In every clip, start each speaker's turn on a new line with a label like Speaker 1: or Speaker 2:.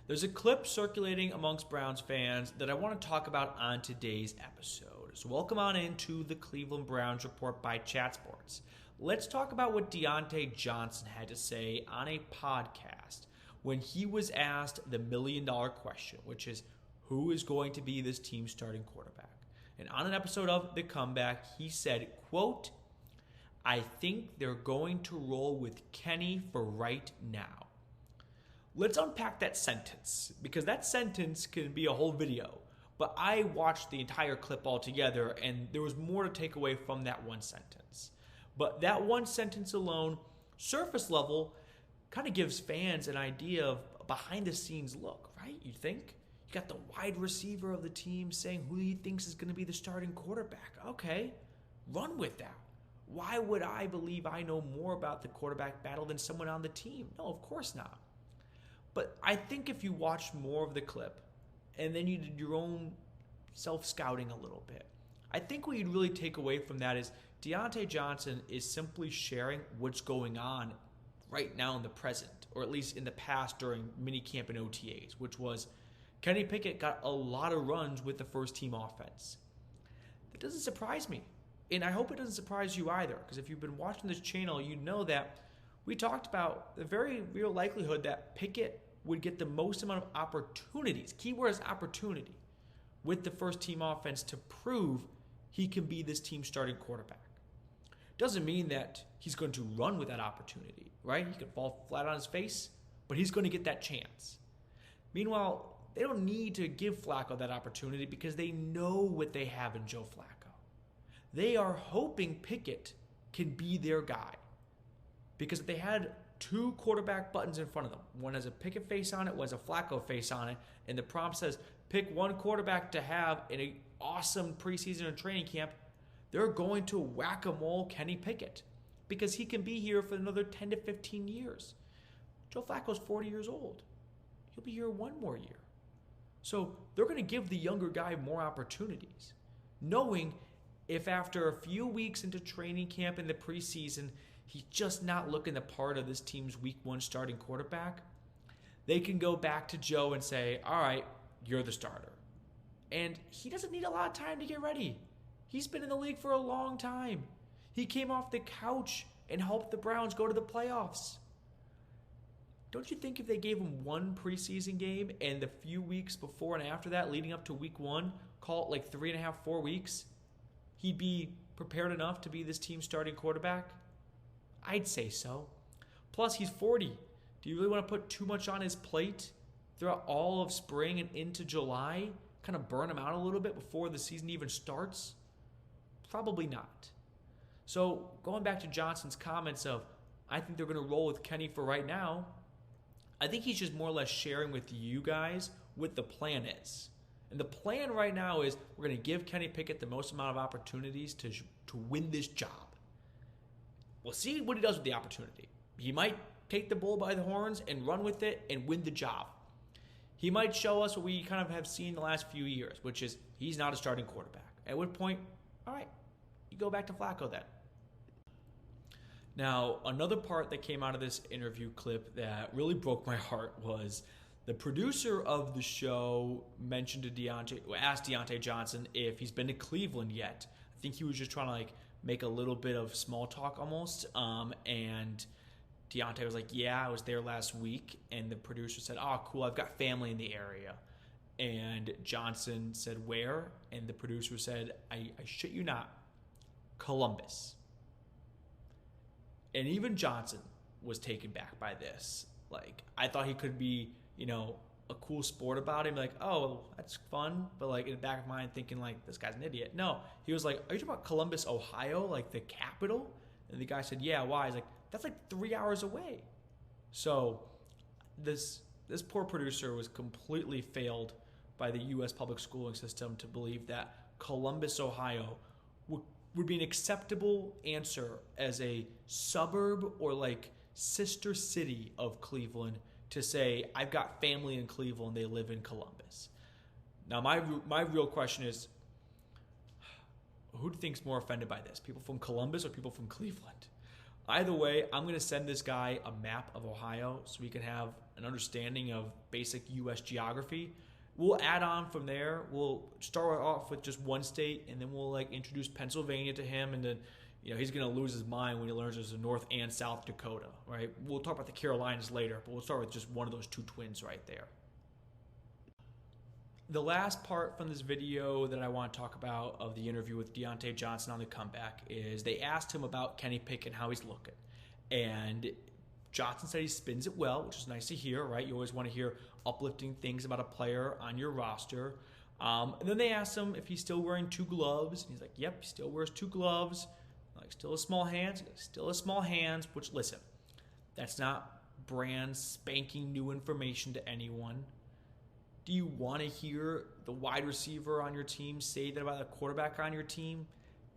Speaker 1: There's a clip circulating amongst Browns fans that I want to talk about on today's episode. So welcome on into the Cleveland Browns Report by Chat Sports. Let's talk about what Diontae Johnson had to say on a podcast when he was asked the million-dollar question, which is, who is going to be this team's starting quarterback? And on an episode of The Comeback, he said, quote, "I think they're going to roll with Kenny for right now." Let's unpack that sentence, because that sentence can be a whole video. But I watched the entire clip altogether, and there was more to take away from that one sentence. But that one sentence alone, surface level, kind of gives fans an idea of a behind-the-scenes look, right? You think? You got the wide receiver of the team saying who he thinks is going to be the starting quarterback. Okay, run with that. Why would I believe I know more about the quarterback battle than someone on the team? No, of course not. But I think if you watched more of the clip and then you did your own self-scouting a little bit, I think what you'd really take away from that is Diontae Johnson is simply sharing what's going on right now in the present, or at least in the past during minicamp and OTAs, which was Kenny Pickett got a lot of runs with the first-team offense. That doesn't surprise me, and I hope it doesn't surprise you either, because if you've been watching this channel, you know that we talked about the very real likelihood that Pickett would get the most amount of opportunities, keyword is opportunity, with the first-team offense to prove he can be this team's starting quarterback. Doesn't mean that he's going to run with that opportunity, right? He could fall flat on his face, but he's going to get that chance. Meanwhile, they don't need to give Flacco that opportunity because they know what they have in Joe Flacco. They are hoping Pickett can be their guy. Because if they had two quarterback buttons in front of them, one has a Pickett face on it, one has a Flacco face on it, and the prompt says, pick one quarterback to have in an awesome preseason or training camp, they're going to whack-a-mole Kenny Pickett because he can be here for another 10 to 15 years. Joe Flacco's 40 years old. He'll be here one more year. So they're going to give the younger guy more opportunities, knowing if after a few weeks into training camp in the preseason, he's just not looking the part of this team's week one starting quarterback, they can go back to Joe and say, all right, you're the starter. And he doesn't need a lot of time to get ready. He's been in the league for a long time. He came off the couch and helped the Browns go to the playoffs. Don't you think if they gave him one preseason game and the few weeks before and after that leading up to week one, call it like 3.5, 4 weeks, he'd be prepared enough to be this team's starting quarterback? I'd say so. Plus, he's 40. Do you really want to put too much on his plate throughout all of spring and into July? Kind of burn him out a little bit before the season even starts? Probably not. So, going back to Johnson's comments of, I think they're going to roll with Kenny for right now, I think he's just more or less sharing with you guys what the plan is. And the plan right now is we're going to give Kenny Pickett the most amount of opportunities to win this job. We'll see what he does with the opportunity. He might take the bull by the horns and run with it and win the job. He might show us what we kind of have seen the last few years, which is he's not a starting quarterback. At what point, all right, you go back to Flacco then. Now, another part that came out of this interview clip that really broke my heart was the producer of the show asked Diontae Johnson if he's been to Cleveland yet. I think he was just trying to make a little bit of small talk almost. And Diontae was like, yeah, I was there last week. And the producer said, oh, cool, I've got family in the area. And Johnson said, where? And the producer said, I shit you not, Columbus. And even Johnson was taken back by this. I thought he could be, a cool sport about him. Oh, that's fun. But in the back of my mind thinking this guy's an idiot. No, he was like, are you talking about Columbus, Ohio? The capital? And the guy said, yeah, why? He's like, that's 3 hours away. So this poor producer was completely failed by the U.S. public schooling system to believe that Columbus, Ohio would be an acceptable answer as a suburb or sister city of Cleveland to say, I've got family in Cleveland, they live in Columbus. Now, my real question is, who thinks more offended by this? People from Columbus or people from Cleveland? Either way, I'm going to send this guy a map of Ohio so we can have an understanding of basic U.S. geography. We'll add on from there. We'll start off with just one state, and then we'll like introduce Pennsylvania to him, and then he's going to lose his mind when he learns there's a North and South Dakota, right? We'll talk about the Carolinas later, but we'll start with just one of those two twins right there. The last part from this video that I want to talk about of the interview with Diontae Johnson on the comeback is they asked him about Kenny Pickett and how he's looking. And Johnson said he spins it well, which is nice to hear, right? You always want to hear uplifting things about a player on your roster. And then they asked him if he's still wearing 2 gloves. And he's like, yep, he still wears 2 gloves. Like, still has small hands. Still has small hands, which, listen, that's not brand spanking new information to anyone. Do you want to hear the wide receiver on your team say that about the quarterback on your team?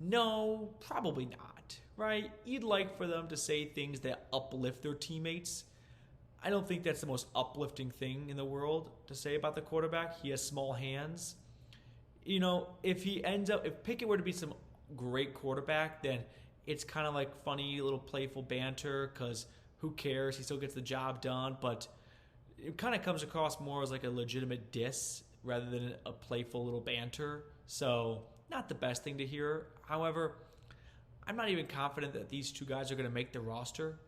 Speaker 1: No, probably not, right? You'd like for them to say things that uplift their teammates. I don't think that's the most uplifting thing in the world to say about the quarterback. He has small hands. If Pickett were to be some great quarterback, then it's kind of like funny little playful banter because who cares? He still gets the job done, but it kind of comes across more as like a legitimate diss rather than a playful little banter. So not the best thing to hear. However, I'm not even confident that these 2 guys are going to make the roster.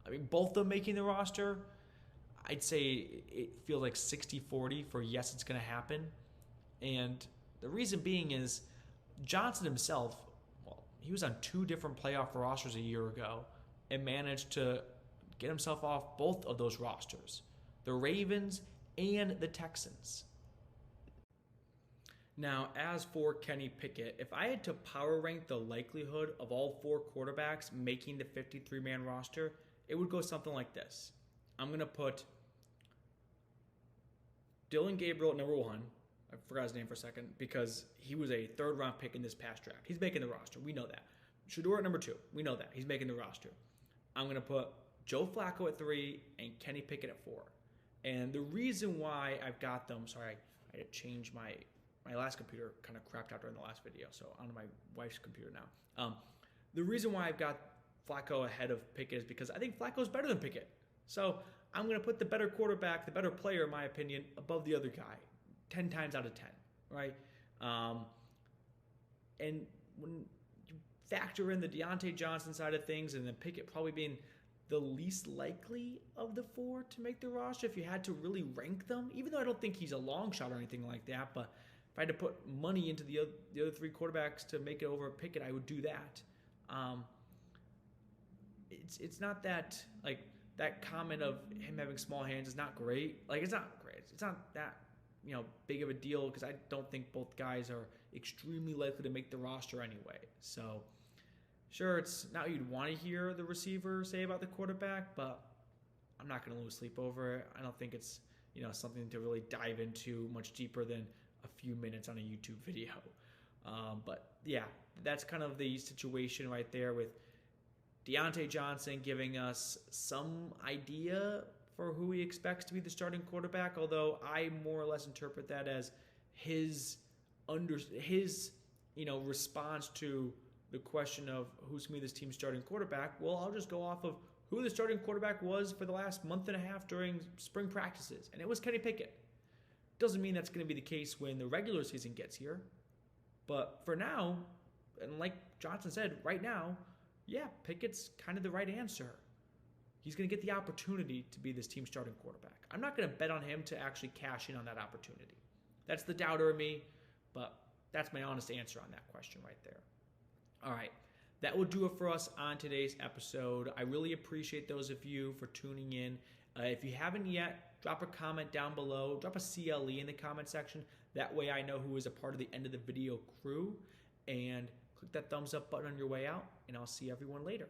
Speaker 1: I mean, both of them making the roster, I'd say it feels like 60-40 for yes, it's going to happen. And the reason being is Johnson himself, he was on 2 different playoff rosters a year ago and managed to get himself off both of those rosters. The Ravens and the Texans. Now, as for Kenny Pickett, if I had to power rank the likelihood of all 4 quarterbacks making the 53-man roster, it would go something like this. I'm going to put Dillon Gabriel at number 1. I forgot his name for a second because he was a 3rd-round pick in this past draft. He's making the roster. We know that. Shedeur at number 2. We know that. He's making the roster. I'm going to put Joe Flacco at 3 and Kenny Pickett at 4. And the reason why I've got them, sorry, I had to change my last computer kind of crapped out during the last video, so onto my wife's computer now. The reason why I've got Flacco ahead of Pickett is because I think Flacco's better than Pickett. So I'm going to put the better quarterback, the better player, in my opinion, above the other guy, 10 times out of 10, right? And when you factor in the Diontae Johnson side of things and then Pickett probably being the least likely of the 4 to make the roster, if you had to really rank them, even though I don't think he's a long shot or anything like that, but if I had to put money into the other 3 quarterbacks to make it over Pickett, I would do that. It's not that, like, that comment of him having small hands is not great. Like, it's not great. It's not that, big of a deal because I don't think both guys are extremely likely to make the roster anyway. So, sure, it's not what you'd want to hear the receiver say about the quarterback, but I'm not going to lose sleep over it. I don't think it's, something to really dive into much deeper than a few minutes on a YouTube video. But yeah, that's kind of the situation right there with Diontae Johnson giving us some idea for who he expects to be the starting quarterback, although I more or less interpret that as his response to the question of who's going to be this team's starting quarterback. Well, I'll just go off of who the starting quarterback was for the last month and a half during spring practices, and it was Kenny Pickett. Doesn't mean that's going to be the case when the regular season gets here, but for now, and like Johnson said, right now, yeah, Pickett's kind of the right answer. He's going to get the opportunity to be this team's starting quarterback. I'm not going to bet on him to actually cash in on that opportunity. That's the doubter in me, but that's my honest answer on that question right there. All right, that will do it for us on today's episode. I really appreciate those of you for tuning in. If you haven't yet, drop a comment down below. Drop a CLE in the comment section. That way I know who is a part of the end of the video crew. And click that thumbs up button on your way out, and I'll see everyone later.